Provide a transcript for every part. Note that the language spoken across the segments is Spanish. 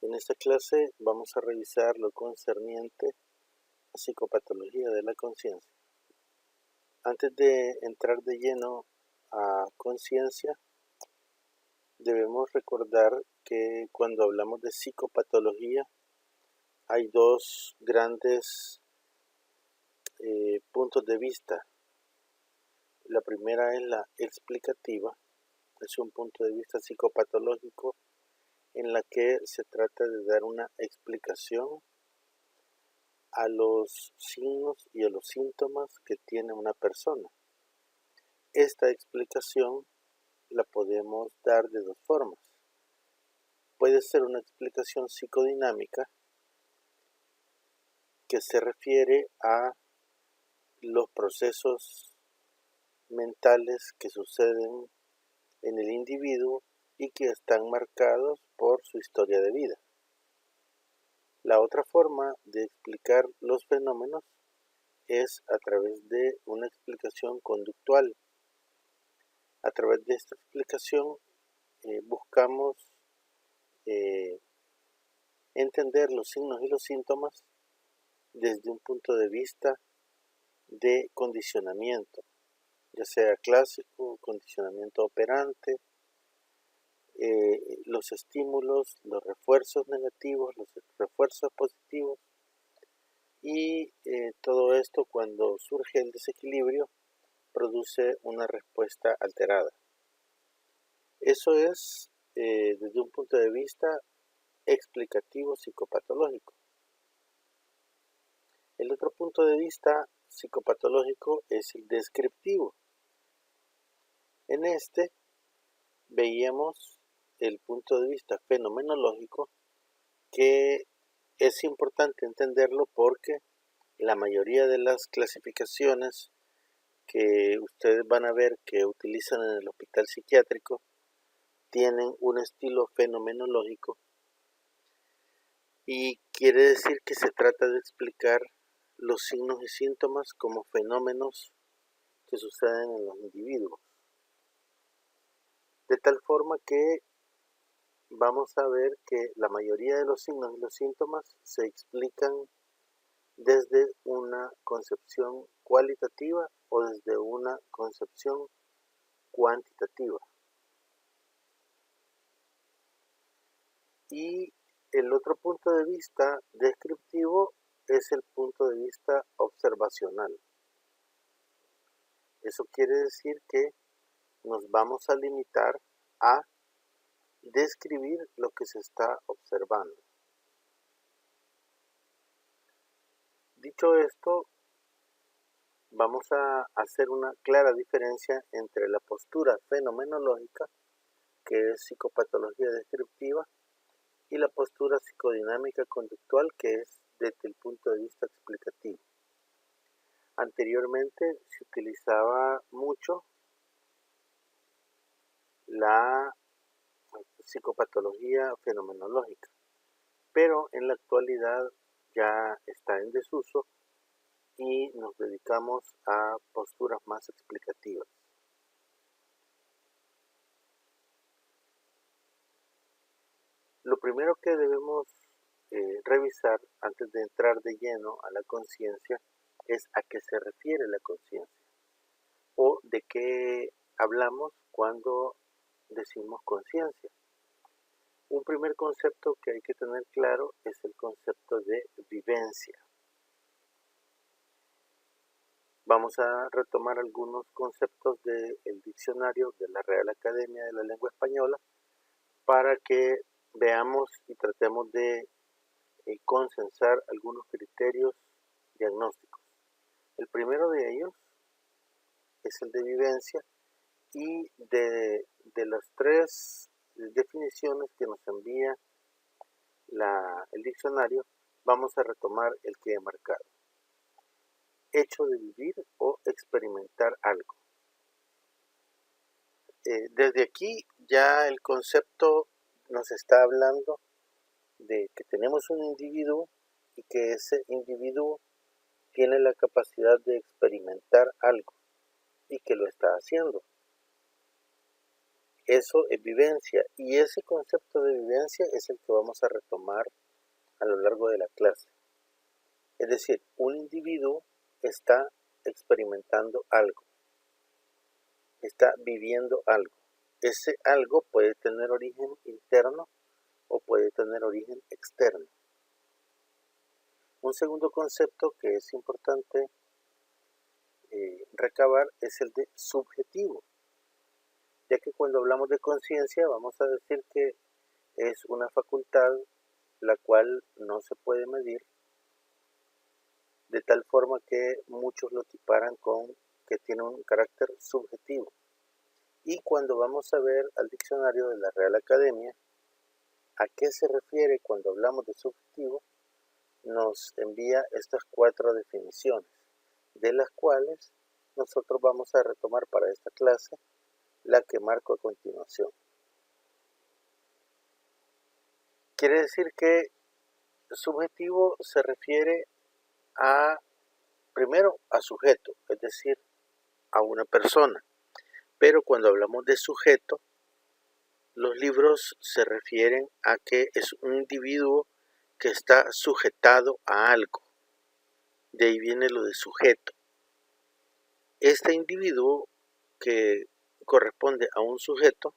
En esta clase vamos a revisar lo concerniente a psicopatología de la conciencia. Antes de entrar de lleno a conciencia, debemos recordar que cuando hablamos de psicopatología hay dos grandes puntos de vista. La primera es la explicativa, es un punto de vista psicopatológico en la que se trata de dar una explicación a los signos y a los síntomas que tiene una persona. Esta explicación la podemos dar de dos formas. Puede ser una explicación psicodinámica que se refiere a los procesos mentales que suceden en el individuo y que están marcados por su historia de vida. La otra forma de explicar los fenómenos es a través de una explicación conductual. A través de esta explicación buscamos entender los signos y los síntomas desde un punto de vista de condicionamiento, ya sea clásico, condicionamiento operante, los estímulos, los refuerzos negativos, los refuerzos positivos, y todo esto, cuando surge el desequilibrio, produce una respuesta alterada. Eso es desde un punto de vista explicativo psicopatológico. El otro punto de vista psicopatológico es el descriptivo. En este veíamos el punto de vista fenomenológico, que es importante entenderlo porque la mayoría de las clasificaciones que ustedes van a ver que utilizan en el hospital psiquiátrico tienen un estilo fenomenológico, y quiere decir que se trata de explicar los signos y síntomas como fenómenos que suceden en los individuos. De tal forma que vamos a ver que la mayoría de los signos y los síntomas se explican desde una concepción cualitativa o desde una concepción cuantitativa. Y el otro punto de vista descriptivo es el punto de vista observacional. Eso quiere decir que nos vamos a limitar a describir lo que se está observando. Dicho esto, vamos a hacer una clara diferencia entre la postura fenomenológica, que es psicopatología descriptiva, y la postura psicodinámica conductual, que es desde el punto de vista explicativo. Anteriormente se utilizaba mucho la psicopatología fenomenológica, pero en la actualidad ya está en desuso y nos dedicamos a posturas más explicativas. Lo primero que debemos revisar antes de entrar de lleno a la conciencia es a qué se refiere la conciencia o de qué hablamos cuando decimos conciencia. Un primer concepto que hay que tener claro es el concepto de vivencia. Vamos a retomar algunos conceptos del diccionario de la Real Academia de la Lengua Española para que veamos y tratemos de consensar algunos criterios diagnósticos. El primero de ellos es el de vivencia, y de las tres definiciones que nos envía el diccionario, vamos a retomar el que he marcado: hecho de vivir o experimentar algo. Desde aquí ya el concepto nos está hablando de que tenemos un individuo y que ese individuo tiene la capacidad de experimentar algo y que lo está haciendo. Eso es vivencia, y ese concepto de vivencia es el que vamos a retomar a lo largo de la clase. Es decir, un individuo está experimentando algo, está viviendo algo. Ese algo puede tener origen interno o puede tener origen externo. Un segundo concepto que es importante recabar es el de subjetivo, ya que cuando hablamos de conciencia vamos a decir que es una facultad la cual no se puede medir, de tal forma que muchos lo equiparan con que tiene un carácter subjetivo. Y cuando vamos a ver al diccionario de la Real Academia, ¿a qué se refiere cuando hablamos de subjetivo? Nos envía estas 4 definiciones, de las cuales nosotros vamos a retomar para esta clase la que marco a continuación. Quiere decir que subjetivo se refiere primero a sujeto, es decir, a una persona. Pero cuando hablamos de sujeto, los libros se refieren a que es un individuo que está sujetado a algo. De ahí viene lo de sujeto. Este individuo que corresponde a un sujeto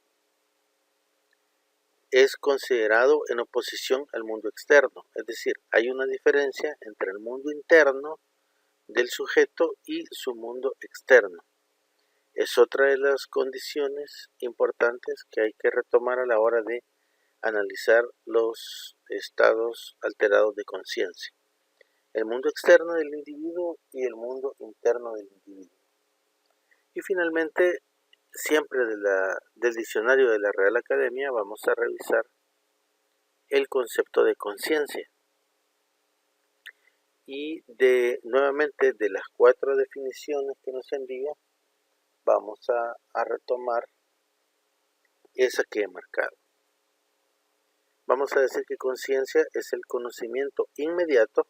es considerado en oposición al mundo externo. Es decir, hay una diferencia entre el mundo interno del sujeto y su mundo externo. Es otra de las condiciones importantes que hay que retomar a la hora de analizar los estados alterados de conciencia. El mundo externo del individuo y el mundo interno del individuo. Y finalmente, siempre del diccionario de la Real Academia vamos a revisar el concepto de conciencia. Y nuevamente de las 4 definiciones que nos envía, vamos a retomar esa que he marcado. Vamos a decir que conciencia es el conocimiento inmediato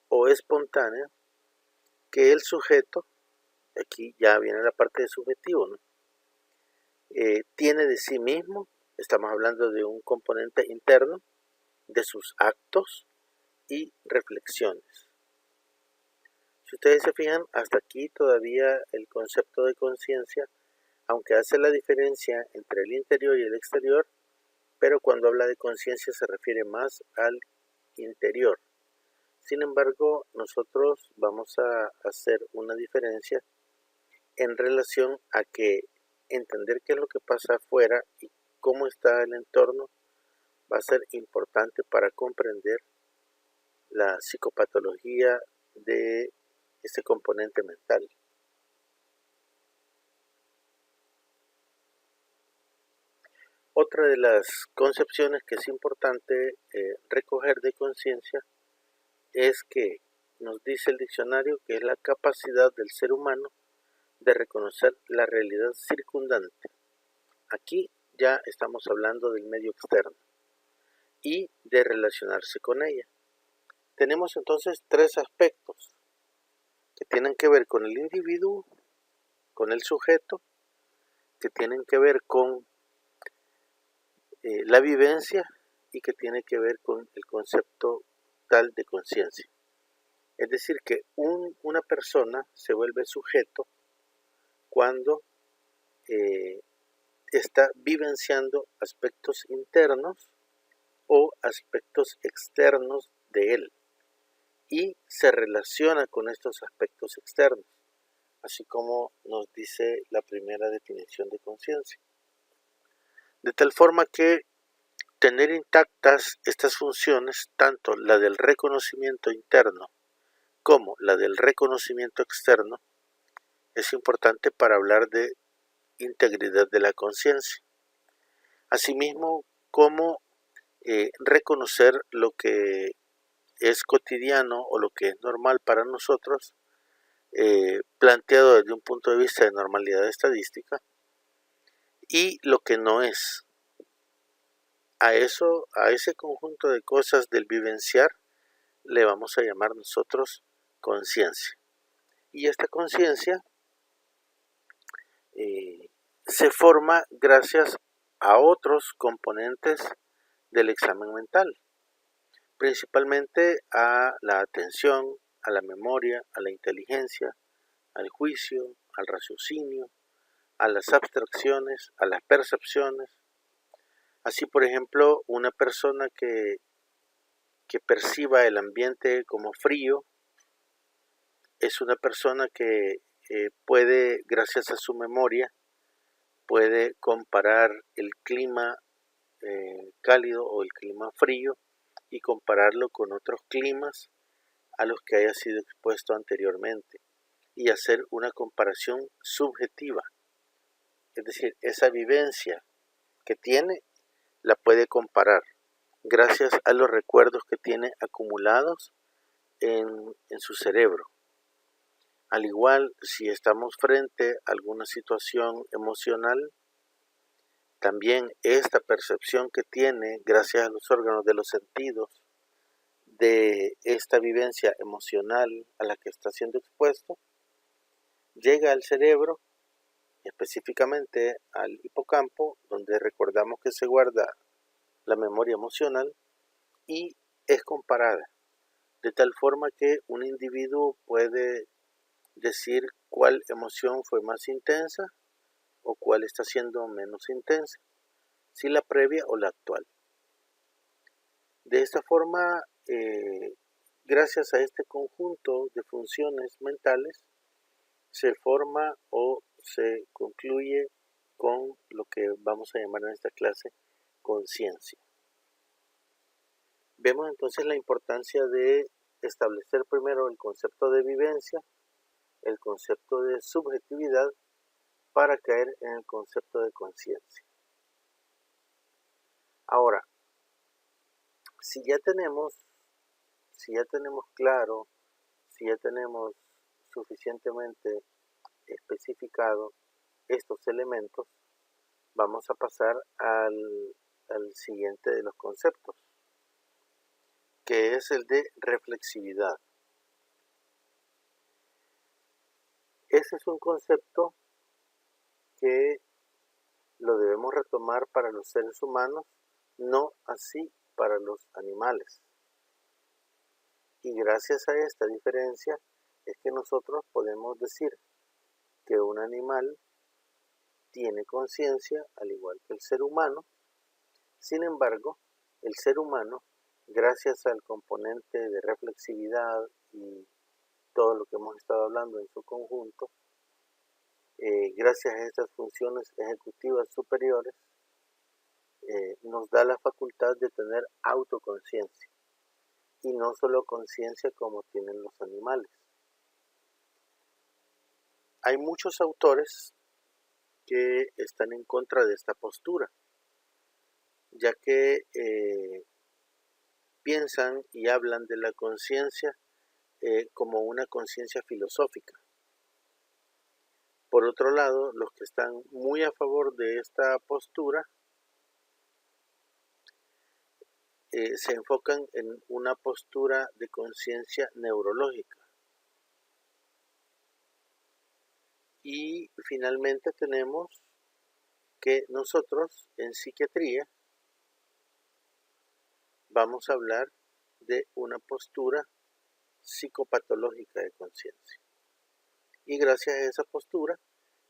o espontáneo que el sujeto, aquí ya viene la parte de subjetivo, ¿no? Tiene de sí mismo. Estamos hablando de un componente interno, de sus actos y reflexiones. Si ustedes se fijan, hasta aquí todavía el concepto de conciencia, aunque hace la diferencia entre el interior y el exterior, pero cuando habla de conciencia se refiere más al interior. Sin embargo, nosotros vamos a hacer una diferencia en relación a que entender qué es lo que pasa afuera y cómo está el entorno va a ser importante para comprender la psicopatología de este componente mental. Otra de las concepciones que es importante recoger de conciencia es que nos dice el diccionario que es la capacidad del ser humano de reconocer la realidad circundante. Aquí ya estamos hablando del medio externo y de relacionarse con ella. Tenemos entonces 3 aspectos que tienen que ver con el individuo, con el sujeto, que tienen que ver con la vivencia y que tiene que ver con el concepto tal de conciencia. Es decir, que una persona se vuelve sujeto cuando está vivenciando aspectos internos o aspectos externos de él y se relaciona con estos aspectos externos, así como nos dice la primera definición de conciencia. De tal forma que tener intactas estas funciones, tanto la del reconocimiento interno como la del reconocimiento externo, es importante para hablar de integridad de la conciencia. Asimismo, como reconocer lo que es cotidiano o lo que es normal para nosotros, planteado desde un punto de vista de normalidad estadística, y lo que no es. A ese conjunto de cosas del vivenciar, le vamos a llamar nosotros conciencia. Y esta conciencia se forma gracias a otros componentes del examen mental, principalmente a la atención, a la memoria, a la inteligencia, al juicio, al raciocinio, a las abstracciones, a las percepciones. Así, por ejemplo, una persona que perciba el ambiente como frío es una persona que puede, gracias a su memoria, puede comparar el clima cálido o el clima frío y compararlo con otros climas a los que haya sido expuesto anteriormente y hacer una comparación subjetiva. Es decir, esa vivencia que tiene la puede comparar gracias a los recuerdos que tiene acumulados en su cerebro. Al igual, si estamos frente a alguna situación emocional, también esta percepción que tiene, gracias a los órganos de los sentidos, de esta vivencia emocional a la que está siendo expuesto, llega al cerebro, específicamente al hipocampo, donde recordamos que se guarda la memoria emocional, y es comparada, de tal forma que un individuo puede decir cuál emoción fue más intensa o cuál está siendo menos intensa, si la previa o la actual. De esta forma, gracias a este conjunto de funciones mentales, se forma o se concluye con lo que vamos a llamar en esta clase conciencia. Vemos entonces la importancia de establecer primero el concepto de vivencia, el concepto de subjetividad, para caer en el concepto de conciencia. Ahora, si ya tenemos claro, si ya tenemos suficientemente especificado estos elementos, vamos a pasar al siguiente de los conceptos, que es el de reflexividad. Ese es un concepto que lo debemos retomar para los seres humanos, no así para los animales. Y gracias a esta diferencia es que nosotros podemos decir que un animal tiene conciencia al igual que el ser humano. Sin embargo, el ser humano, gracias al componente de reflexividad y todo lo que hemos estado hablando en su conjunto, gracias a estas funciones ejecutivas superiores, nos da la facultad de tener autoconciencia y no solo conciencia como tienen los animales. Hay muchos autores que están en contra de esta postura, ya que piensan y hablan de la conciencia como una conciencia filosófica. Por otro lado, los que están muy a favor de esta postura se enfocan en una postura de conciencia neurológica. Y finalmente tenemos que nosotros en psiquiatría vamos a hablar de una postura psicopatológica de conciencia. Y gracias a esa postura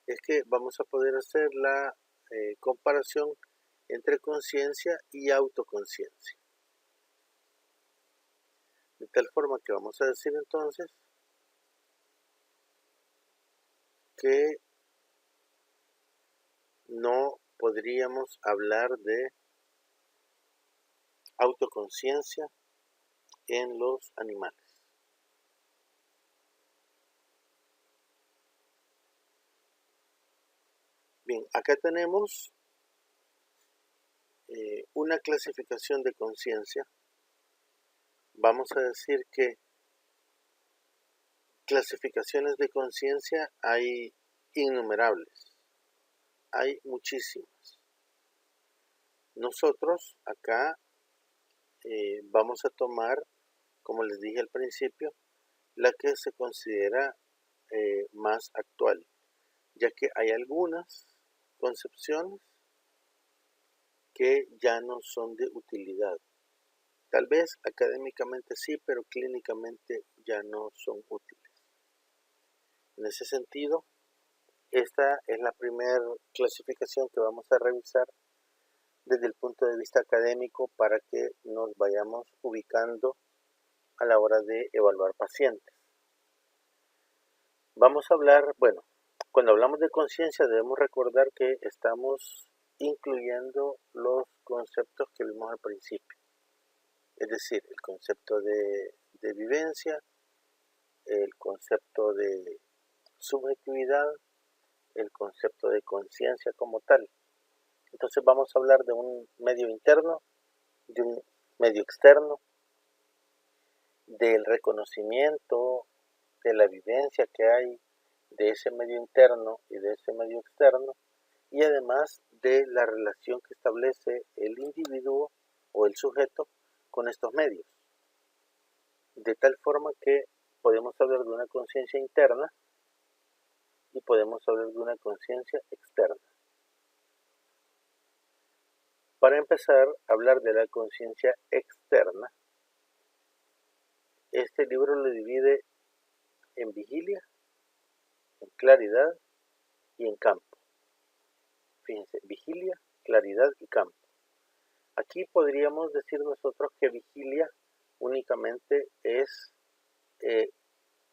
es que vamos a poder hacer la comparación entre conciencia y autoconciencia. De tal forma que vamos a decir entonces que no podríamos hablar de autoconciencia en los animales. Bien, acá tenemos una clasificación de conciencia. Vamos a decir que clasificaciones de conciencia hay innumerables, hay muchísimas. Nosotros acá vamos a tomar, como les dije al principio, la que se considera más actual, ya que hay algunas concepciones que ya no son de utilidad. Tal vez académicamente sí, pero clínicamente ya no son útiles. En ese sentido, esta es la primera clasificación que vamos a revisar desde el punto de vista académico para que nos vayamos ubicando a la hora de evaluar pacientes. Vamos a hablar, bueno, cuando hablamos de conciencia debemos recordar que estamos incluyendo los conceptos que vimos al principio, es decir, el concepto de vivencia, el concepto de subjetividad, el concepto de conciencia como tal. Entonces vamos a hablar de un medio interno, de un medio externo, del reconocimiento, de la vivencia que hay de ese medio interno y de ese medio externo, y además de la relación que establece el individuo o el sujeto con estos medios. De tal forma que podemos hablar de una conciencia interna y podemos hablar de una conciencia externa. Para empezar a hablar de la conciencia externa, este libro lo divide en vigilia, en claridad y en campo. Fíjense, vigilia, claridad y campo. Aquí podríamos decir nosotros que vigilia únicamente es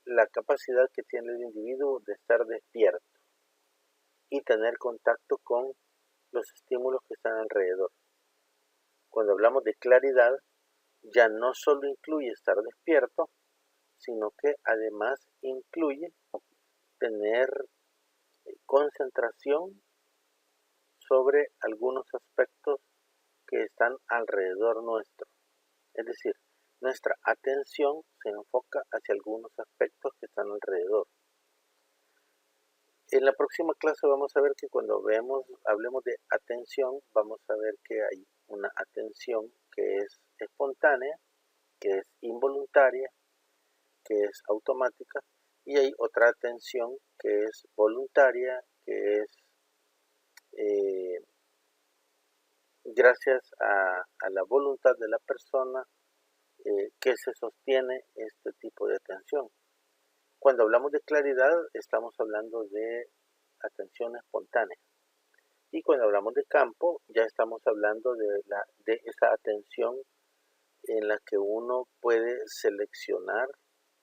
la capacidad que tiene el individuo de estar despierto y tener contacto con los estímulos que están alrededor. Cuando hablamos de claridad, ya no solo incluye estar despierto, sino que además incluye tener concentración sobre algunos aspectos que están alrededor nuestro. Es decir, nuestra atención se enfoca hacia algunos aspectos que están alrededor. En la próxima clase vamos a ver que cuando hablemos de atención, vamos a ver que hay una atención que es espontánea, que es involuntaria, que es automática, y hay otra atención que es voluntaria, que es gracias a la voluntad de la persona que se sostiene este tipo de atención. Cuando hablamos de claridad, estamos hablando de atención espontánea. Y cuando hablamos de campo, ya estamos hablando de esa atención en la que uno puede seleccionar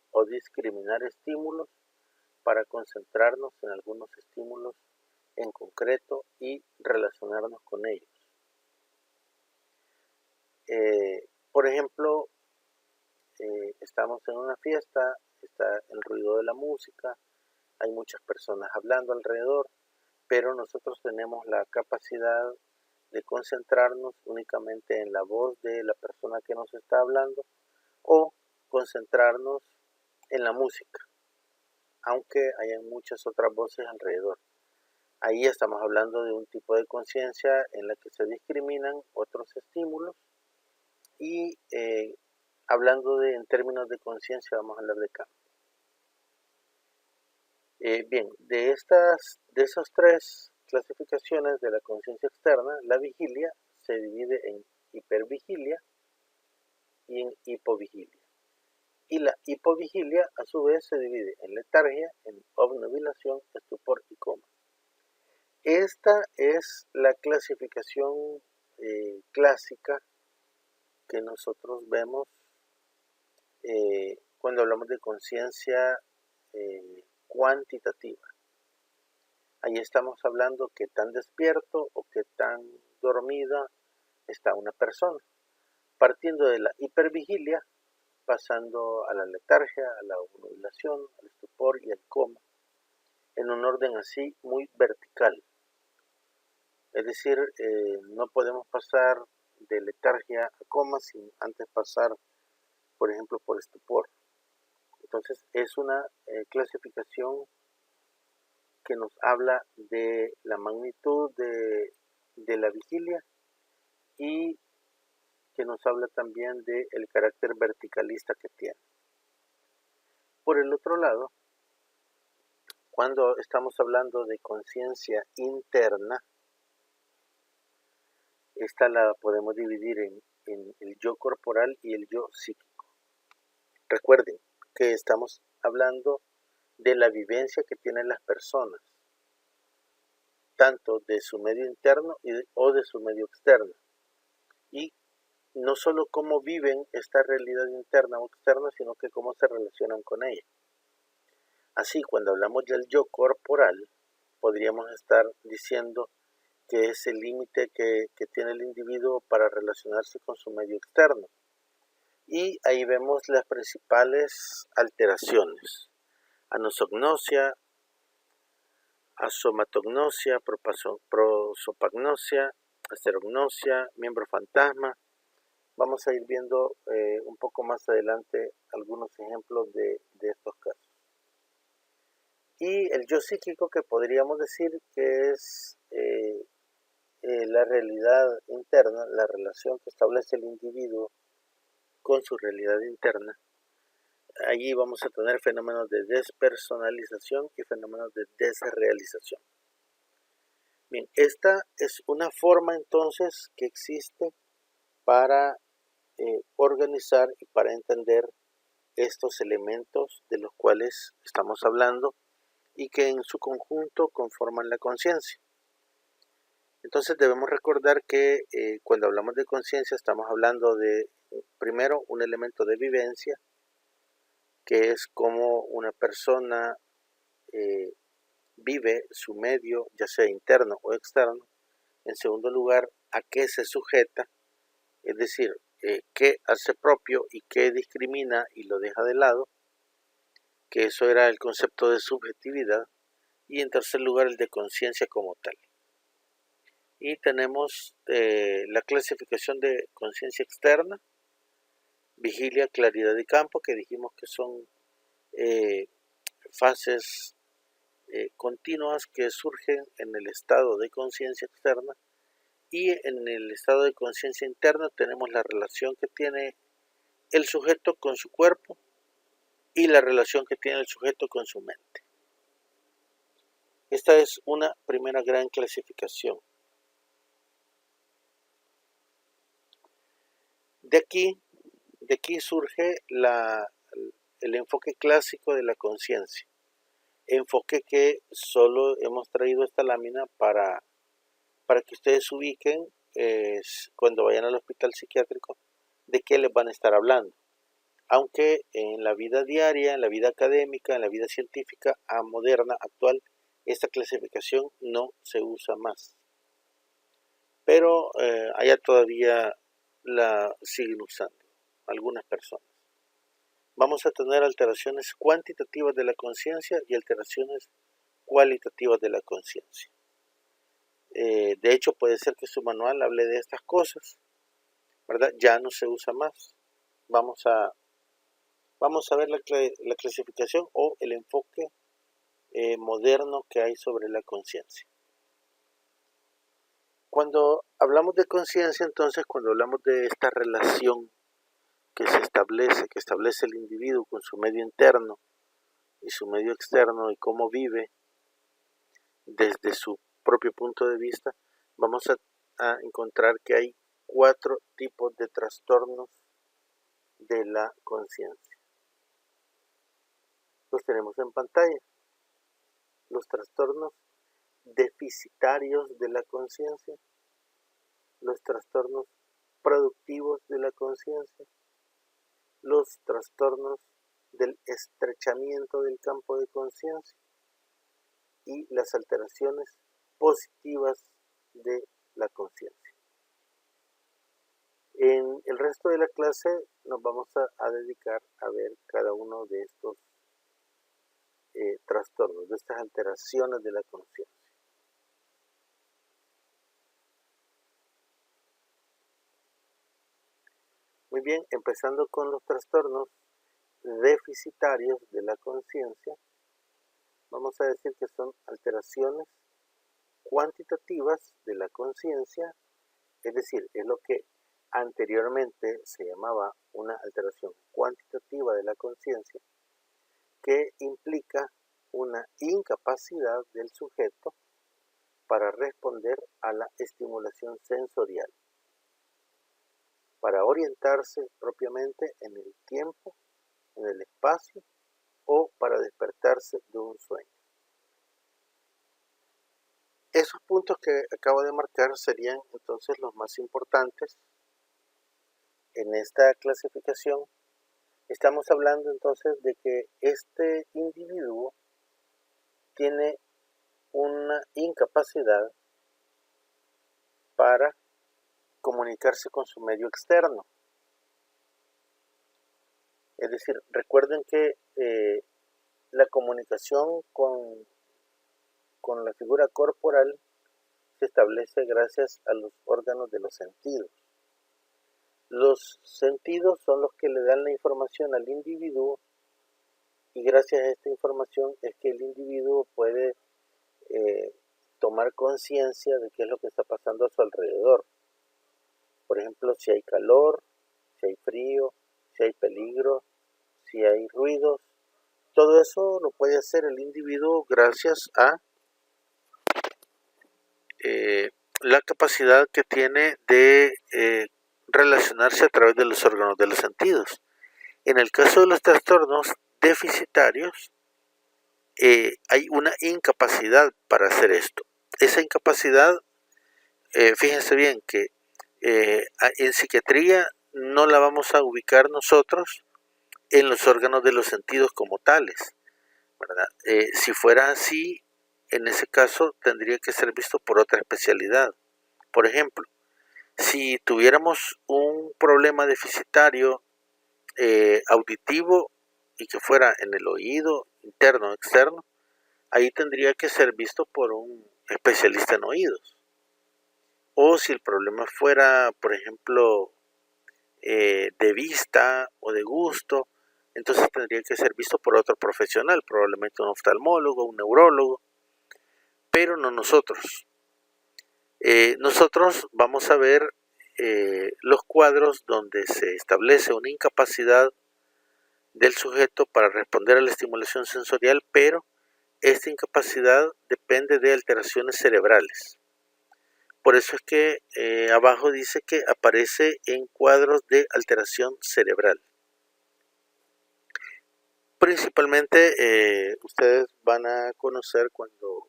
o discriminar estímulos para concentrarnos en algunos estímulos en concreto y relacionarnos con ellos. Por ejemplo, estamos en una fiesta, está el ruido de la música, hay muchas personas hablando alrededor, pero nosotros tenemos la capacidad de concentrarnos únicamente en la voz de la persona que nos está hablando o concentrarnos en la música, aunque hayan muchas otras voces alrededor. Ahí estamos hablando de un tipo de conciencia en la que se discriminan otros estímulos y hablando en términos de conciencia vamos a hablar de campo. Bien, de esas tres clasificaciones de la conciencia externa, la vigilia se divide en hipervigilia y en hipovigilia. Y la hipovigilia a su vez se divide en letargia, en obnubilación, estupor y coma. Esta es la clasificación clásica que nosotros vemos cuando hablamos de conciencia cuantitativa. Ahí estamos hablando que tan despierto o que tan dormida está una persona, partiendo de la hipervigilia, pasando a la letargia, a la obnubilación, al estupor y al coma, en un orden así muy vertical. Es decir, no podemos pasar de letargia a coma sin antes pasar, por ejemplo, por estupor. Entonces, es una clasificación que nos habla de la magnitud de la vigilia y que nos habla también del carácter verticalista que tiene. Por el otro lado, cuando estamos hablando de conciencia interna, Esta la podemos dividir en el yo corporal y el yo psíquico. Recuerden que estamos hablando de la vivencia que tienen las personas, tanto de su medio interno o de su medio externo. Y no solo cómo viven esta realidad interna o externa, sino que cómo se relacionan con ella. Así, cuando hablamos del yo corporal, podríamos estar diciendo que es el límite que tiene el individuo para relacionarse con su medio externo. Y ahí vemos las principales alteraciones: anosognosia, asomatognosia, prosopagnosia, asterognosia, miembro fantasma. Vamos a ir viendo un poco más adelante algunos ejemplos de estos casos. Y el yo psíquico, que podríamos decir que es la realidad interna, la relación que establece el individuo con su realidad interna. Allí vamos a tener fenómenos de despersonalización y fenómenos de desrealización. Bien, esta es una forma entonces que existe para organizar y para entender estos elementos de los cuales estamos hablando y que en su conjunto conforman la conciencia. Entonces debemos recordar que cuando hablamos de conciencia estamos hablando de, primero, un elemento de vivencia, que es como una persona vive su medio, ya sea interno o externo. En segundo lugar, a qué se sujeta, es decir, qué hace propio y qué discrimina y lo deja de lado, que eso era el concepto de subjetividad. Y en tercer lugar, el de conciencia como tal. Y tenemos la clasificación de conciencia externa, vigilia, claridad y campo, que dijimos que son fases continuas que surgen en el estado de conciencia externa. Y en el estado de conciencia interna tenemos la relación que tiene el sujeto con su cuerpo y la relación que tiene el sujeto con su mente. Esta es una primera gran clasificación. De aquí surge el enfoque clásico de la conciencia, enfoque que solo hemos traído esta lámina para que ustedes ubiquen cuando vayan al hospital psiquiátrico de qué les van a estar hablando. Aunque en la vida diaria, en la vida académica, en la vida científica moderna, actual, esta clasificación no se usa más. Pero allá todavía la siguen usando algunas personas. Vamos a tener alteraciones cuantitativas de la conciencia y alteraciones cualitativas de la conciencia. De hecho, puede ser que su manual hable de estas cosas, ¿verdad? Ya no se usa más. Vamos a ver la clasificación o el enfoque moderno que hay sobre la conciencia. Cuando hablamos de conciencia, entonces, cuando hablamos de esta relación que establece el individuo con su medio interno y su medio externo y cómo vive desde su propio punto de vista, vamos a encontrar que hay 4 tipos de trastornos de la conciencia. Los tenemos en pantalla. Los trastornos deficitarios de la conciencia, los trastornos productivos de la conciencia, los trastornos del estrechamiento del campo de conciencia y las alteraciones positivas de la conciencia. En el resto de la clase nos vamos a dedicar a ver cada uno de estos trastornos, de estas alteraciones de la conciencia. Muy bien, empezando con los trastornos deficitarios de la conciencia, vamos a decir que son alteraciones cuantitativas de la conciencia, es decir, es lo que anteriormente se llamaba una alteración cuantitativa de la conciencia, que implica una incapacidad del sujeto para responder a la estimulación sensorial. para orientarse propiamente en el tiempo, en el espacio o para despertarse de un sueño. Esos puntos que acabo de marcar serían entonces los más importantes en esta clasificación. Estamos hablando entonces de que este individuo tiene una incapacidad para comunicarse con su medio externo. Es decir, recuerden que la comunicación con la figura corporal se establece gracias a los órganos de los sentidos. Los sentidos son los que le dan la información al individuo y gracias a esta información es que el individuo puede tomar conciencia de qué es lo que está pasando a su alrededor. Por ejemplo, si hay calor, si hay frío, si hay peligro, si hay ruidos. Todo eso lo puede hacer el individuo gracias a la capacidad que tiene de relacionarse a través de los órganos de los sentidos. En el caso de los trastornos deficitarios, hay una incapacidad para hacer esto. Esa incapacidad, fíjense bien que en psiquiatría no la vamos a ubicar nosotros en los órganos de los sentidos como tales, ¿verdad? Si fuera así, en ese caso tendría que ser visto por otra especialidad. Por ejemplo, si tuviéramos un problema deficitario auditivo y que fuera en el oído, interno o externo, ahí tendría que ser visto por un especialista en oídos. O si el problema fuera, por ejemplo, de vista o de gusto, entonces tendría que ser visto por otro profesional, probablemente un oftalmólogo, un neurólogo, pero no nosotros. Nosotros vamos a ver los cuadros donde se establece una incapacidad del sujeto para responder a la estimulación sensorial, pero esta incapacidad depende de alteraciones cerebrales. Por eso es que abajo dice que aparece en cuadros de alteración cerebral. Principalmente ustedes van a conocer cuando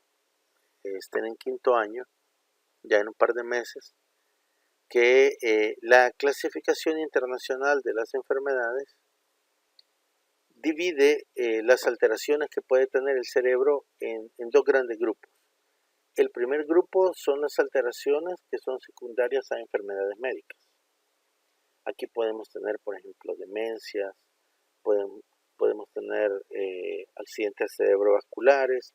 estén en quinto año, ya en un par de meses, que la clasificación internacional de las enfermedades divide las alteraciones que puede tener el cerebro en dos grandes grupos. El primer grupo son las alteraciones que son secundarias a enfermedades médicas. Aquí podemos tener, por ejemplo, demencias, podemos tener accidentes cerebrovasculares,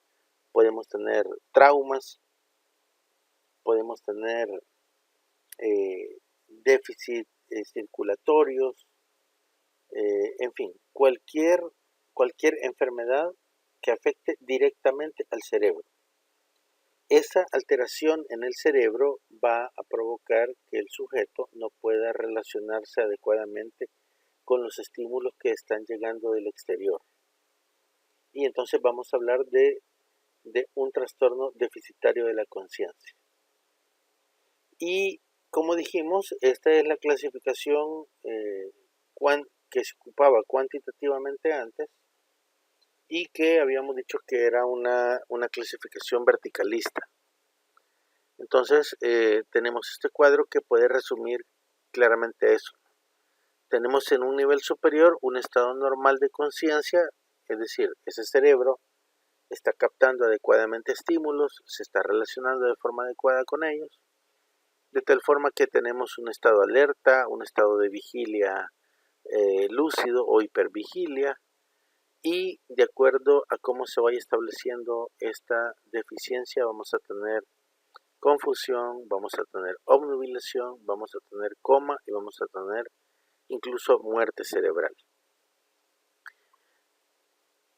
podemos tener traumas, podemos tener déficit circulatorios, en fin, cualquier enfermedad que afecte directamente al cerebro. Esa alteración en el cerebro va a provocar que el sujeto no pueda relacionarse adecuadamente con los estímulos que están llegando del exterior. Y entonces vamos a hablar de un trastorno deficitario de la conciencia. Y como dijimos, esta es la clasificación que se ocupaba cuantitativamente antes y que habíamos dicho que era una clasificación verticalista. Entonces tenemos este cuadro que puede resumir claramente eso. Tenemos en un nivel superior un estado normal de conciencia, es decir, ese cerebro está captando adecuadamente estímulos, se está relacionando de forma adecuada con ellos, de tal forma que tenemos un estado alerta, un estado de vigilia lúcido o hipervigilia, y de acuerdo a cómo se vaya estableciendo esta deficiencia vamos a tener confusión, vamos a tener obnubilación, vamos a tener coma y vamos a tener incluso muerte cerebral.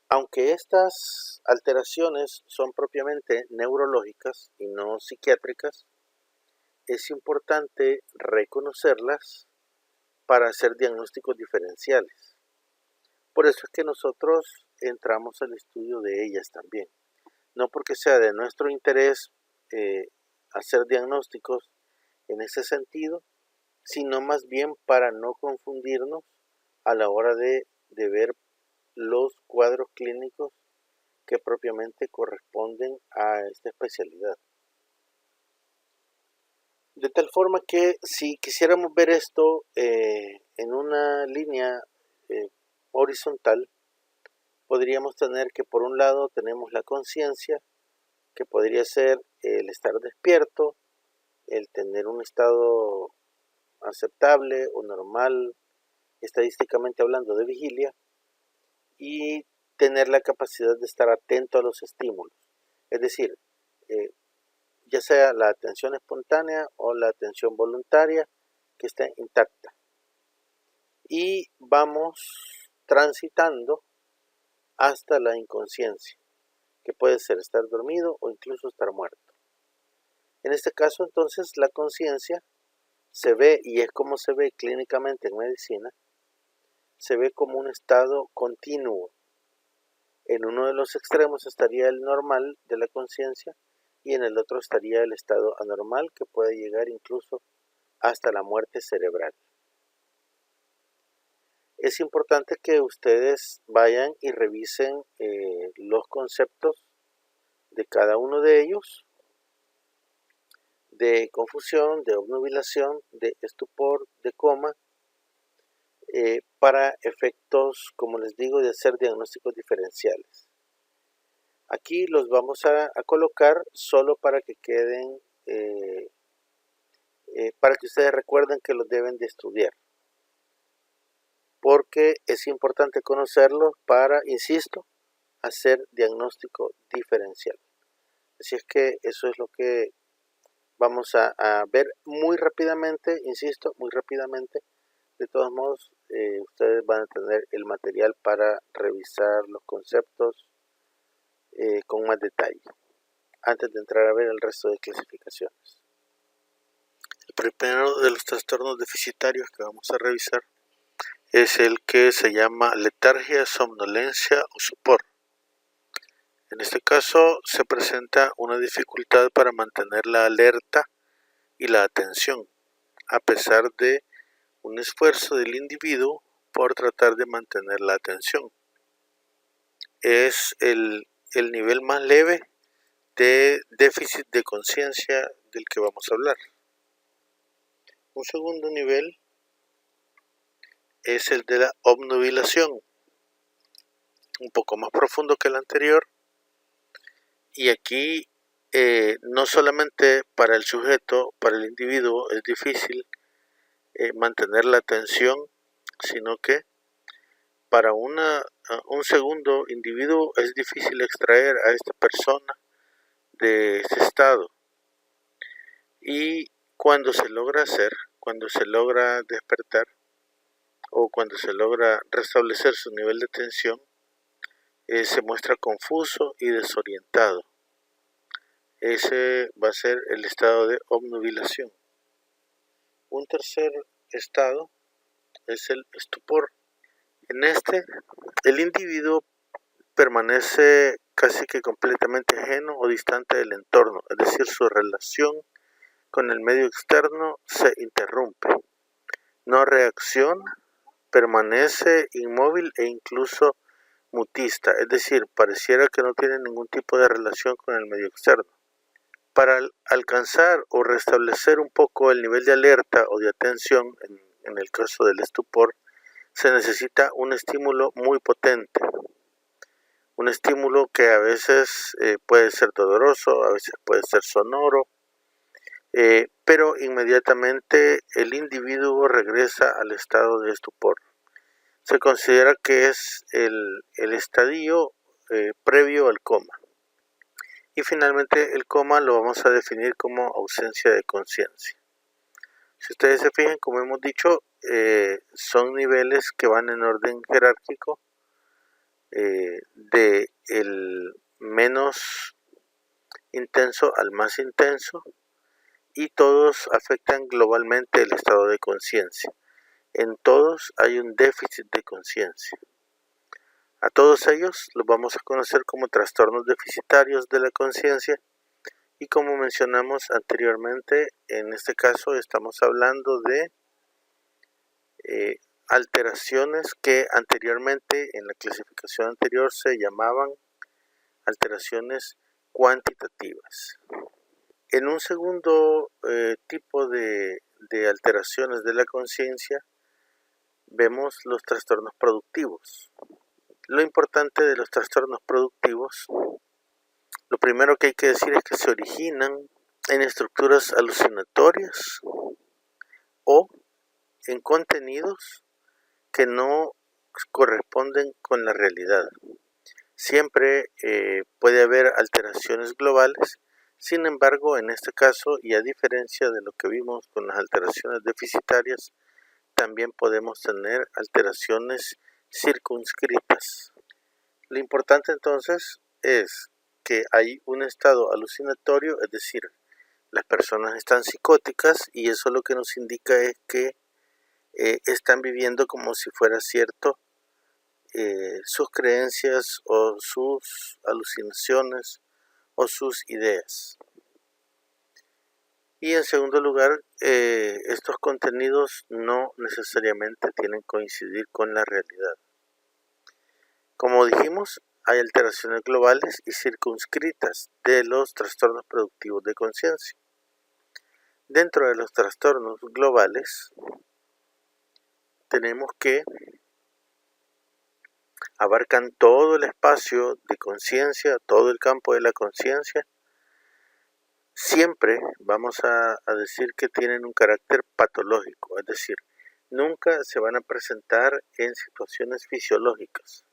Aunque estas alteraciones son propiamente neurológicas y no psiquiátricas, es importante reconocerlas para hacer diagnósticos diferenciales. Por eso es que nosotros entramos al estudio de ellas también. No porque sea de nuestro interés hacer diagnósticos en ese sentido, sino más bien para no confundirnos a la hora de ver los cuadros clínicos que propiamente corresponden a esta especialidad. De tal forma que si quisiéramos ver esto en una línea horizontal, podríamos tener que por un lado tenemos la conciencia, que podría ser el estar despierto, el tener un estado aceptable o normal, estadísticamente hablando, de vigilia, y tener la capacidad de estar atento a los estímulos. Es decir, ya sea la atención espontánea o la atención voluntaria, que esté intacta. Y vamos transitando hasta la inconsciencia, que puede ser estar dormido o incluso estar muerto. En este caso, entonces, la conciencia se ve, y es como se ve clínicamente en medicina, se ve como un estado continuo. En uno de los extremos estaría el normal de la conciencia y en el otro estaría el estado anormal, que puede llegar incluso hasta la muerte cerebral. Es importante que ustedes vayan y revisen los conceptos de cada uno de ellos, de confusión, de obnubilación, de estupor, de coma, para efectos, como les digo, de hacer diagnósticos diferenciales. Aquí los vamos a colocar solo para que queden, para que ustedes recuerden que los deben de estudiar, porque es importante conocerlos para, insisto, hacer diagnóstico diferencial. Así es que eso es lo que vamos a ver muy rápidamente, insisto, muy rápidamente. De todos modos, ustedes van a tener el material para revisar los conceptos con más detalle, antes de entrar a ver el resto de clasificaciones. El primero de los trastornos deficitarios que vamos a revisar es el que se llama letargia, somnolencia o sopor. En este caso se presenta una dificultad para mantener la alerta y la atención, a pesar de un esfuerzo del individuo por tratar de mantener la atención. Es el nivel más leve de déficit de conciencia del que vamos a hablar. Un segundo nivel es el de la obnubilación, un poco más profundo que el anterior, y aquí no solamente para el sujeto, para el individuo es difícil mantener la atención, sino que para un segundo individuo es difícil extraer a esta persona de ese estado. Y cuando se logra hacer, cuando se logra despertar o cuando se logra restablecer su nivel de atención, se muestra confuso y desorientado. Ese va a ser el estado de obnubilación. Un tercer estado es el estupor. En este, el individuo permanece casi que completamente ajeno o distante del entorno, es decir, su relación con el medio externo se interrumpe. No reacciona, permanece inmóvil e incluso mutista, es decir, pareciera que no tiene ningún tipo de relación con el medio externo. Para alcanzar o restablecer un poco el nivel de alerta o de atención, en el caso del estupor, se necesita un estímulo muy potente, un estímulo que a veces puede ser doloroso, a veces puede ser sonoro, pero inmediatamente el individuo regresa al estado de estupor. Se considera que es el estadio previo al coma. Y finalmente el coma lo vamos a definir como ausencia de conciencia. Si ustedes se fijan, como hemos dicho, son niveles que van en orden jerárquico, de el menos intenso al más intenso, y todos afectan globalmente el estado de conciencia. En todos hay un déficit de conciencia. A todos ellos los vamos a conocer como trastornos deficitarios de la conciencia, y como mencionamos anteriormente, en este caso estamos hablando de alteraciones que anteriormente en la clasificación anterior se llamaban alteraciones cuantitativas. En un segundo tipo de alteraciones de la conciencia vemos los trastornos productivos. Lo importante de los trastornos productivos, lo primero que hay que decir es que se originan en estructuras alucinatorias o en contenidos que no corresponden con la realidad. Siempre puede haber alteraciones globales, sin embargo, en este caso, y a diferencia de lo que vimos con las alteraciones deficitarias, también podemos tener alteraciones circunscritas. Lo importante entonces es que hay un estado alucinatorio, es decir, las personas están psicóticas y eso lo que nos indica es que están viviendo como si fuera cierto sus creencias o sus alucinaciones o sus ideas. Y en segundo lugar, estos contenidos no necesariamente tienen que coincidir con la realidad. Como dijimos, hay alteraciones globales y circunscritas de los trastornos productivos de conciencia. Dentro de los trastornos globales, tenemos que abarcan todo el espacio de conciencia, todo el campo de la conciencia. Siempre vamos a decir que tienen un carácter patológico, es decir, nunca se van a presentar en situaciones fisiológicas.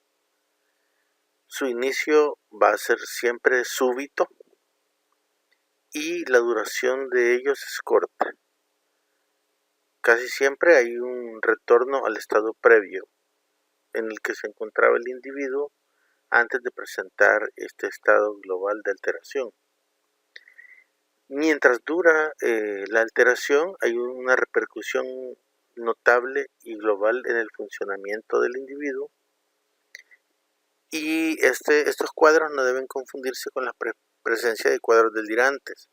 Su inicio va a ser siempre súbito y la duración de ellos es corta. Casi siempre hay un retorno al estado previo en el que se encontraba el individuo antes de presentar este estado global de alteración. Mientras dura la alteración, hay una repercusión notable y global en el funcionamiento del individuo, y estos cuadros no deben confundirse con la presencia de cuadros delirantes,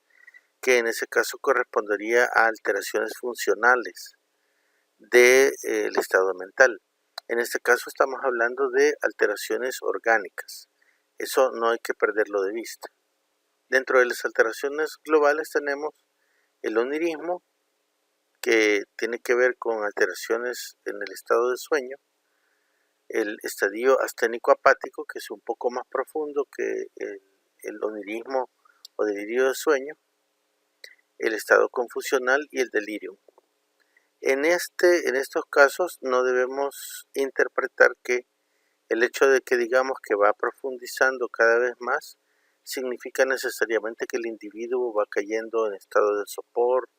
que en ese caso correspondería a alteraciones funcionales del estado mental. En este caso estamos hablando de alteraciones orgánicas. Eso no hay que perderlo de vista. Dentro de las alteraciones globales tenemos el onirismo, que tiene que ver con alteraciones en el estado de sueño, el estadio asténico apático, que es un poco más profundo que el onirismo o delirio de sueño, el estado confusional y el delirio. En estos casos no debemos interpretar que el hecho de que digamos que va profundizando cada vez más significa necesariamente que el individuo va cayendo en estado de sopor,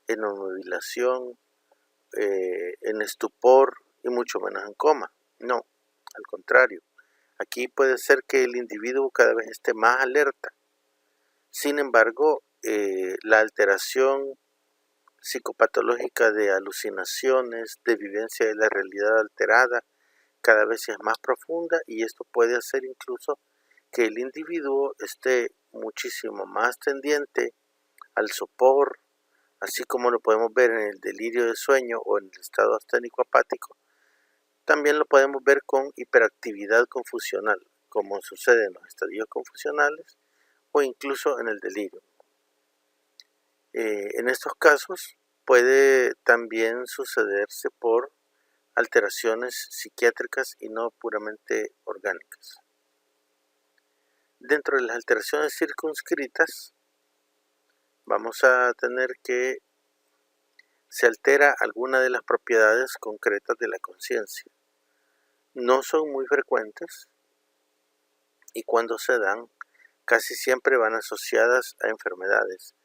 en obnubilación, en estupor y mucho menos en coma. No, al contrario. Aquí puede ser que el individuo cada vez esté más alerta. Sin embargo, la alteración psicopatológica de alucinaciones, de vivencia de la realidad alterada, cada vez es más profunda, y esto puede hacer incluso que el individuo esté muchísimo más tendiente al sopor, así como lo podemos ver en el delirio de sueño o en el estado asténico apático. También lo podemos ver con hiperactividad confusional, como sucede en los estadios confusionales o incluso en el delirio. En estos casos puede también sucederse por alteraciones psiquiátricas y no puramente orgánicas. Dentro de las alteraciones circunscritas vamos a tener que se altera alguna de las propiedades concretas de la conciencia. No son muy frecuentes y cuando se dan casi siempre van asociadas a enfermedades,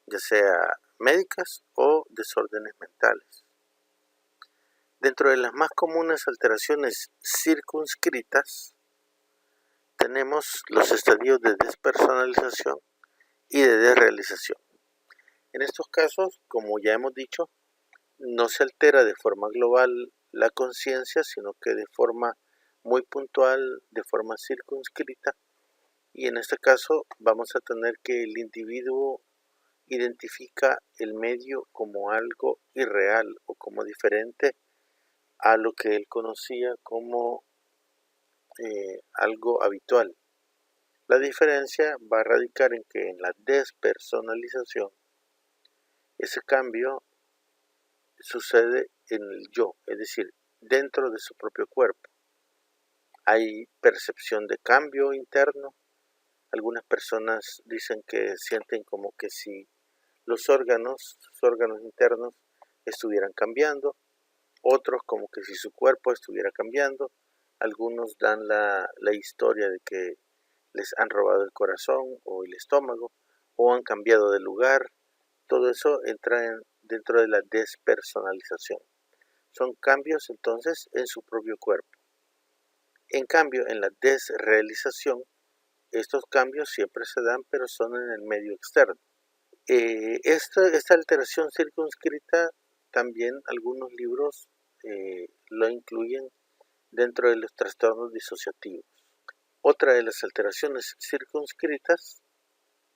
ya sea médicas o desórdenes mentales. Dentro de las más comunes alteraciones circunscritas tenemos los estadios de despersonalización y de desrealización. En estos casos, como ya hemos dicho, no se altera de forma global la conciencia, sino que de forma muy puntual, de forma circunscrita, y en este caso vamos a tener que el individuo identifica el medio como algo irreal o como diferente a lo que él conocía como algo habitual. La diferencia va a radicar en que en la despersonalización ese cambio sucede en el yo, es decir, dentro de su propio cuerpo. Hay percepción de cambio interno. Algunas personas dicen que sienten como que si sus órganos internos estuvieran cambiando, otros como que si su cuerpo estuviera cambiando. Algunos dan la historia de que les han robado el corazón o el estómago o han cambiado de lugar. Todo eso entra dentro de la despersonalización. Son cambios entonces en su propio cuerpo. En cambio, en la desrealización, estos cambios siempre se dan, pero son en el medio externo. Esta alteración circunscrita también algunos libros lo incluyen dentro de los trastornos disociativos. Otra de las alteraciones circunscritas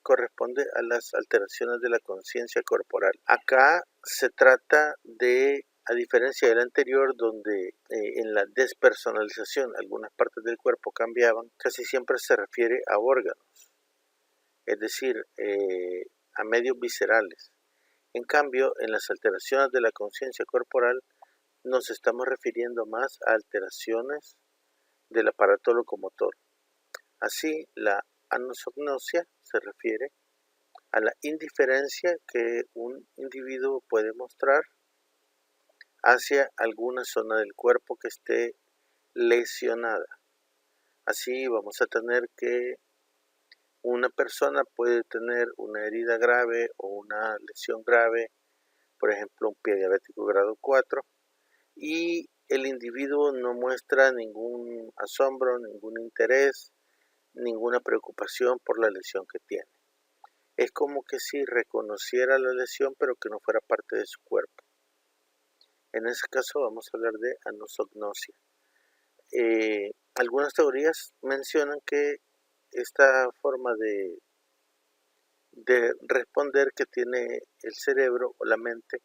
corresponde a las alteraciones de la conciencia corporal. Acá se trata de, a diferencia del anterior, donde en la despersonalización algunas partes del cuerpo cambiaban, casi siempre se refiere a órganos, es decir, a medios viscerales. En cambio, en las alteraciones de la conciencia corporal nos estamos refiriendo más a alteraciones del aparato locomotor. Así, la anosognosia se refiere a la indiferencia que un individuo puede mostrar hacia alguna zona del cuerpo que esté lesionada. Así vamos a tener que una persona puede tener una herida grave o una lesión grave, por ejemplo un pie diabético grado 4, y el individuo no muestra ningún asombro, ningún interés, ninguna preocupación por la lesión que tiene. Es como que si reconociera la lesión pero que no fuera parte de su cuerpo. En ese caso vamos a hablar de anosognosia. Algunas teorías mencionan que esta forma de responder que tiene el cerebro o la mente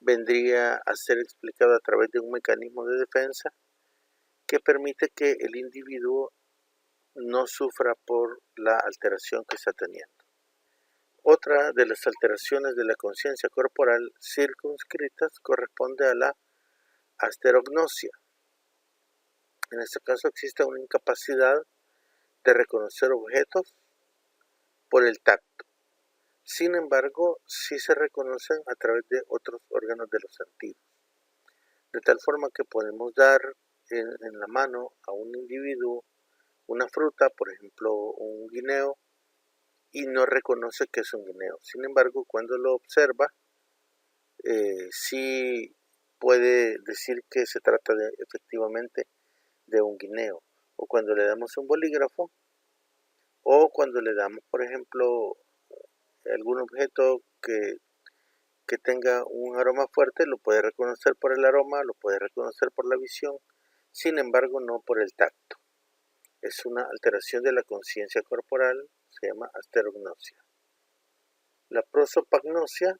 vendría a ser explicado a través de un mecanismo de defensa que permite que el individuo no sufra por la alteración que está teniendo. Otra de las alteraciones de la conciencia corporal circunscritas corresponde a la asterognosia. En este caso existe una incapacidad de reconocer objetos por el tacto. Sin embargo, sí se reconocen a través de otros órganos de los sentidos. De tal forma que podemos dar en la mano a un individuo una fruta, por ejemplo un guineo, y no reconoce que es un guineo. Sin embargo, cuando lo observa, sí puede decir que se trata efectivamente de un guineo. O cuando le damos un bolígrafo, o cuando le damos, por ejemplo, algún objeto que tenga un aroma fuerte, lo puede reconocer por el aroma, lo puede reconocer por la visión, sin embargo no por el tacto. Es una alteración de la conciencia corporal, se llama asterognosia. La prosopagnosia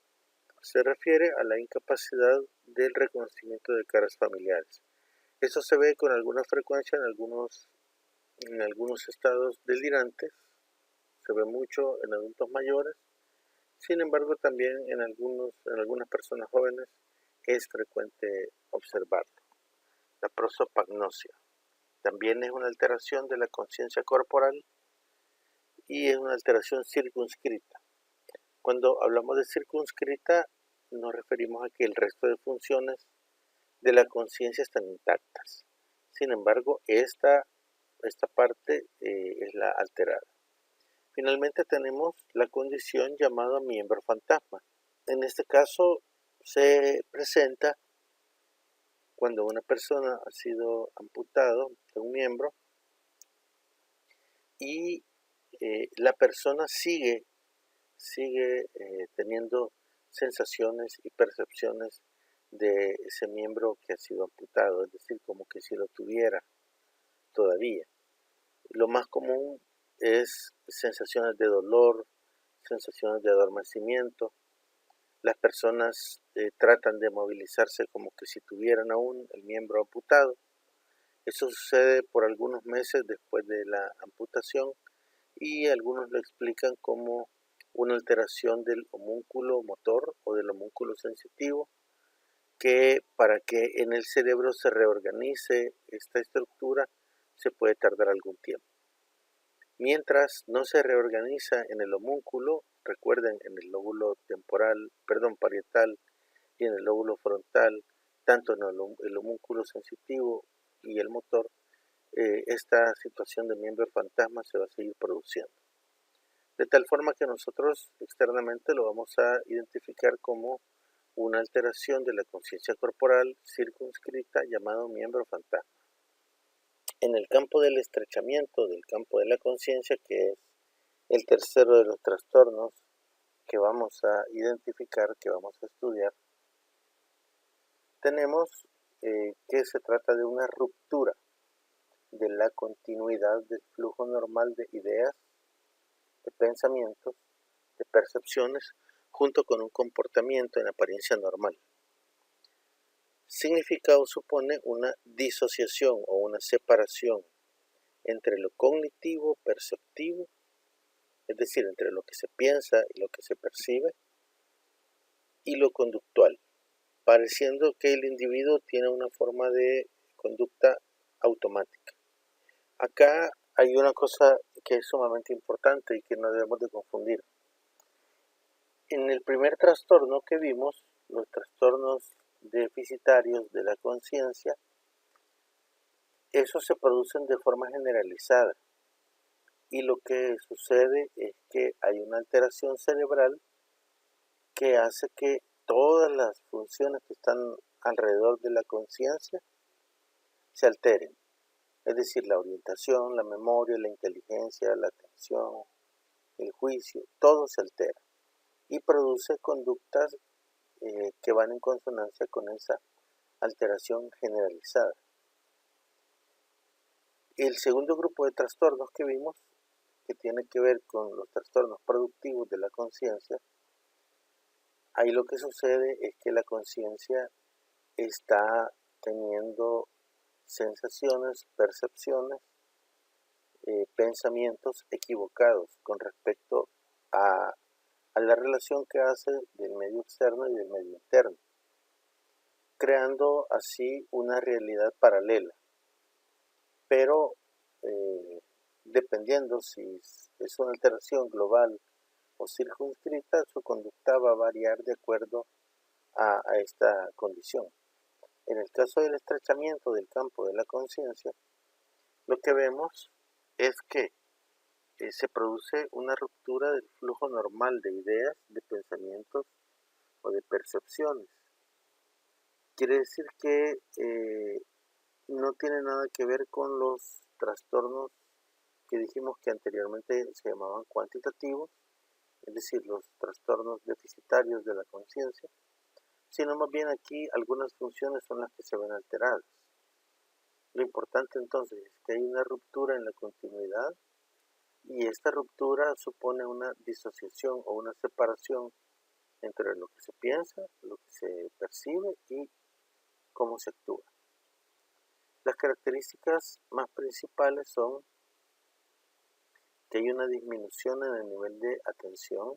se refiere a la incapacidad del reconocimiento de caras familiares. Eso se ve con alguna frecuencia en algunos estados delirantes, se ve mucho en adultos mayores. Sin embargo, también en algunas personas jóvenes es frecuente observarlo. La prosopagnosia también es una alteración de la conciencia corporal y es una alteración circunscrita. Cuando hablamos de circunscrita, nos referimos a que el resto de funciones de la conciencia están intactas. Sin embargo, esta parte es la alterada. Finalmente tenemos la condición llamada miembro fantasma. En este caso se presenta cuando una persona ha sido amputado de un miembro y la persona sigue teniendo sensaciones y percepciones de ese miembro que ha sido amputado, es decir, como que si lo tuviera todavía. Lo más común es sensaciones de dolor, sensaciones de adormecimiento, Las personas tratan de movilizarse como que si tuvieran aún el miembro amputado. Eso sucede por algunos meses después de la amputación y algunos lo explican como una alteración del homúnculo motor o del homúnculo sensitivo, que para que en el cerebro se reorganice esta estructura se puede tardar algún tiempo. Mientras no se reorganiza en el homúnculo, recuerden, en el lóbulo parietal y en el lóbulo frontal, tanto en el homúnculo sensitivo y el motor, esta situación de miembro fantasma se va a seguir produciendo. De tal forma que nosotros externamente lo vamos a identificar como una alteración de la conciencia corporal circunscrita llamado miembro fantasma. En el campo del estrechamiento del campo de la conciencia, que es el tercero de los trastornos que vamos a identificar, que vamos a estudiar, tenemos que se trata de una ruptura de la continuidad del flujo normal de ideas, de pensamientos, de percepciones, junto con un comportamiento en apariencia normal. Significa o supone una disociación o una separación entre lo cognitivo, perceptivo, es decir, entre lo que se piensa y lo que se percibe, y lo conductual, pareciendo que el individuo tiene una forma de conducta automática. Acá hay una cosa que es sumamente importante y que no debemos de confundir. En el primer trastorno que vimos, los trastornos deficitarios de la conciencia, esos se producen de forma generalizada y lo que sucede es que hay una alteración cerebral que hace que todas las funciones que están alrededor de la conciencia se alteren, es decir, la orientación, la memoria, la inteligencia, la atención, el juicio, todo se altera y produce conductas que van en consonancia con esa alteración generalizada. El segundo grupo de trastornos que vimos, que tiene que ver con los trastornos productivos de la conciencia, ahí lo que sucede es que la conciencia está teniendo sensaciones, percepciones, pensamientos equivocados con respecto a la relación que hace del medio externo y del medio interno, creando así una realidad paralela. Pero dependiendo si es una alteración global o circunscrita, su conducta va a variar de acuerdo a esta condición. En el caso del estrechamiento del campo de la conciencia, lo que vemos es que se produce una ruptura del flujo normal de ideas, de pensamientos o de percepciones. Quiere decir que no tiene nada que ver con los trastornos que dijimos que anteriormente se llamaban cuantitativos, es decir, los trastornos deficitarios de la conciencia, sino más bien aquí algunas funciones son las que se ven alteradas. Lo importante entonces es que hay una ruptura en la continuidad y esta ruptura supone una disociación o una separación entre lo que se piensa, lo que se percibe y cómo se actúa. Las características más principales son que hay una disminución en el nivel de atención,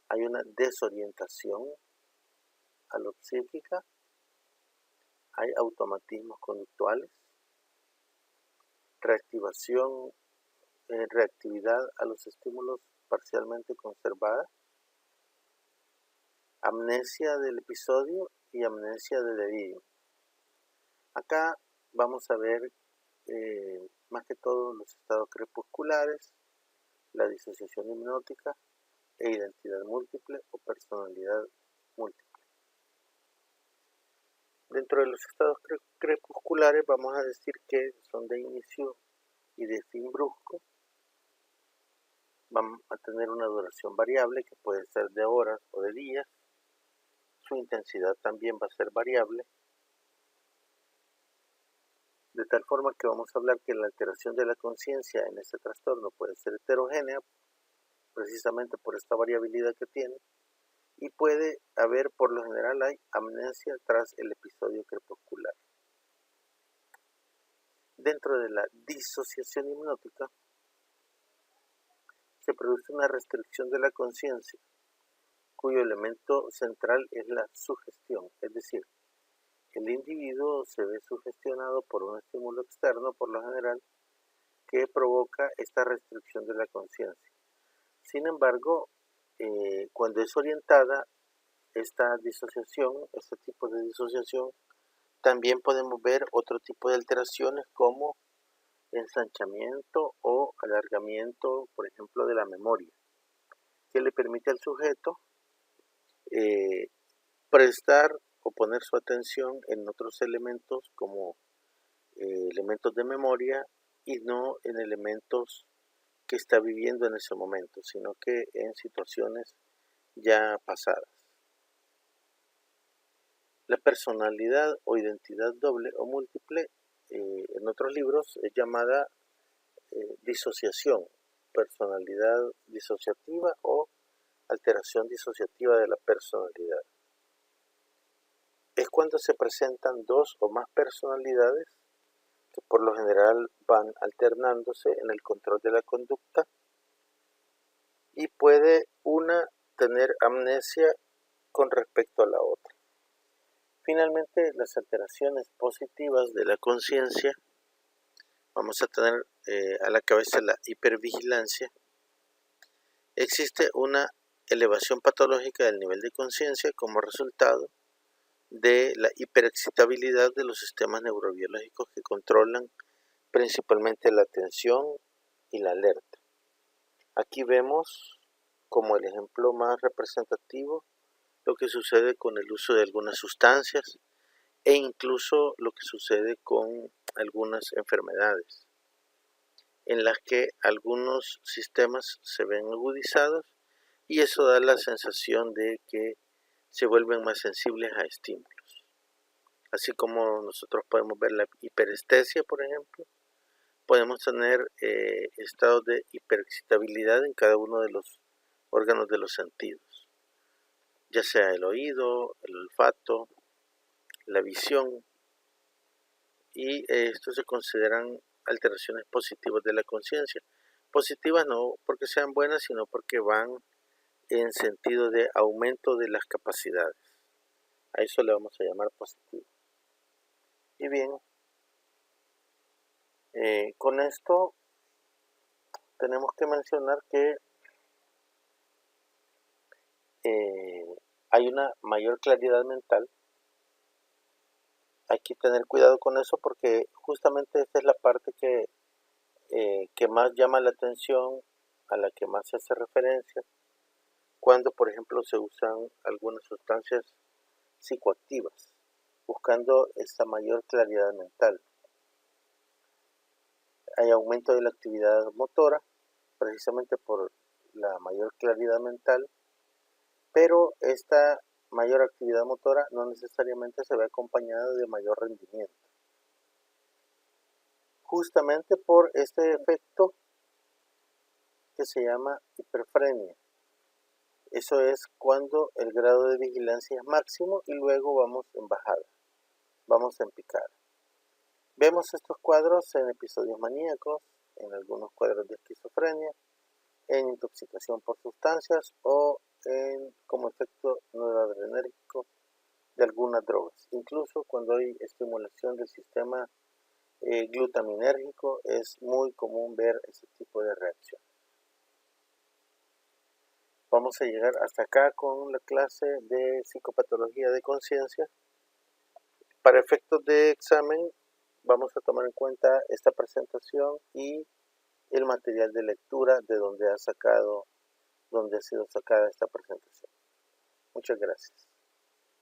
hay una desorientación a lo psíquica, hay automatismos conductuales, reactividad a los estímulos parcialmente conservada, amnesia del episodio y amnesia del delirium. Acá vamos a ver más que todo los estados crepusculares, la disociación hipnótica e identidad múltiple o personalidad múltiple. Dentro de los estados crepusculares vamos a decir que son de inicio y de fin brusco, van a tener una duración variable que puede ser de horas o de días, su intensidad también va a ser variable, de tal forma que vamos a hablar que la alteración de la conciencia en este trastorno puede ser heterogénea, precisamente por esta variabilidad que tiene, y puede haber, por lo general, hay amnesia tras el episodio crepuscular. Dentro de la disociación hipnótica se produce una restricción de la conciencia, cuyo elemento central es la sugestión, es decir, el individuo se ve sugestionado por un estímulo externo, por lo general, que provoca esta restricción de la conciencia. Sin embargo, cuando es orientada esta disociación, este tipo de disociación, también podemos ver otro tipo de alteraciones como ensanchamiento o alargamiento, por ejemplo, de la memoria, que le permite al sujeto prestar o poner su atención en otros elementos como elementos de memoria y no en elementos que está viviendo en ese momento, sino que en situaciones ya pasadas. La personalidad o identidad doble o múltiple en otros libros es llamada disociación, personalidad disociativa o alteración disociativa de la personalidad. Es cuando se presentan dos o más personalidades que por lo general van alternándose en el control de la conducta y puede una tener amnesia con respecto a la otra. Finalmente, las alteraciones positivas de la conciencia, vamos a tener a la cabeza la hipervigilancia. Existe una elevación patológica del nivel de conciencia como resultado de la hiperexcitabilidad de los sistemas neurobiológicos que controlan principalmente la atención y la alerta. Aquí vemos como el ejemplo más representativo lo que sucede con el uso de algunas sustancias e incluso lo que sucede con algunas enfermedades, en las que algunos sistemas se ven agudizados y eso da la sensación de que se vuelven más sensibles a estímulos. Así como nosotros podemos ver la hiperestesia, por ejemplo, podemos tener estados de hiperexcitabilidad en cada uno de los órganos de los sentidos, ya sea el oído, el olfato, la visión, y estos se consideran alteraciones positivas de la conciencia. Positivas no porque sean buenas, sino porque van en sentido de aumento de las capacidades. A eso le vamos a llamar positivo. Y bien, con esto tenemos que mencionar que hay una mayor claridad mental. Hay que tener cuidado con eso porque justamente esta es la parte que más llama la atención, a la que más se hace referencia, cuando por ejemplo se usan algunas sustancias psicoactivas, buscando esta mayor claridad mental. Hay aumento de la actividad motora, precisamente por la mayor claridad mental, pero esta mayor actividad motora no necesariamente se ve acompañada de mayor rendimiento. Justamente por este efecto que se llama hiperfrenia. Eso es cuando el grado de vigilancia es máximo y luego vamos en bajada, vamos en picada. Vemos estos cuadros en episodios maníacos, en algunos cuadros de esquizofrenia, en intoxicación por sustancias o como efecto noradrenérgico de algunas drogas. Incluso cuando hay estimulación del sistema glutaminérgico es muy común ver ese tipo de reacción. Vamos a llegar hasta acá con la clase de psicopatología de conciencia. Para efectos de examen vamos a tomar en cuenta esta presentación y el material de lectura de donde ha sido sacada esta presentación. Muchas gracias.